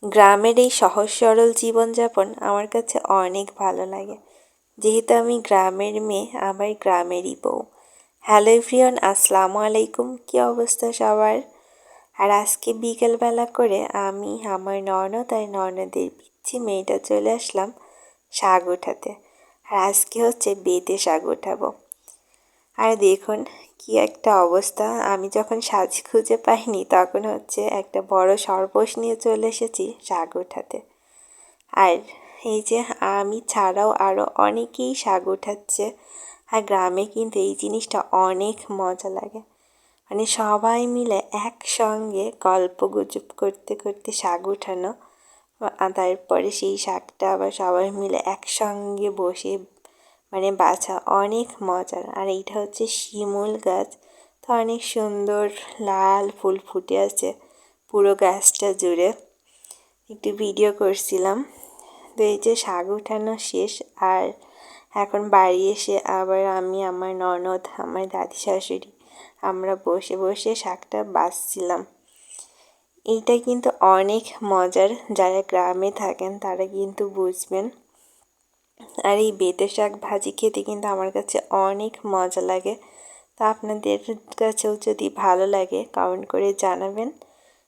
গ্রামের এই সহজ সরল জীবনযাপন আমার কাছে অনেক ভালো লাগে। যেহেতু আমি গ্রামের মেয়ে, আবার গ্রামেরই বউ। হ্যালো এভরিওয়ান, আসসালামু আলাইকুম। কী অবস্থা সবার? আর আজকে বিকেলবেলা করে আমি আমার ননদ আর ননদের পিচ্ছি মেয়েটা চলে আসলাম শাক উঠাতে। আর আজকে হচ্ছে বেতে শাক উঠাবো। আর দেখুন কি একটা অবস্থা, আমি যখন সাজ খুঁজে পাইনি তখন হচ্ছে একটা বড় সরপোষ নিয়ে চলে এসেছি শাক উঠাতে। আর এই যে আমি ছাড়াও আরও অনেকেই শাক উঠাচ্ছে। আর গ্রামে কিন্তু এই জিনিসটা অনেক মজা লাগে, মানে সবাই মিলে একসঙ্গে গল্প গুজব করতে করতে শাক উঠানো, তারপরে সেই শাকটা আবার সবাই মিলে একসঙ্গে বসে মানে বাছা অনেক মজার। আর এইটা হচ্ছে শিমুল গাছ, তো অনেক সুন্দর লাল ফুল ফুটে আছে পুরো গাছটা জুড়ে। একটু ভিডিও করছিলাম। তো এই যে শাক উঠানো শেষ, আর এখন বাড়ি এসে আবার আমি, আমার ননদ, আমার দাদি শাশুড়ি আমরা বসে বসে শাকটা বাছছিলাম। এইটা কিন্তু অনেক মজার, যারা গ্রামে থাকেন তারা কিন্তু বুঝবেন। আর এই বেতে শাক ভাজি খেতে কিন্তু আমার কাছে অনেক মজা লাগে। তা আপনাদের কাছেও যদি ভালো লাগে কমেন্ট করে জানাবেন।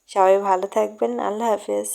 সবাই ভালো থাকবেন। আল্লাহ হাফেজ।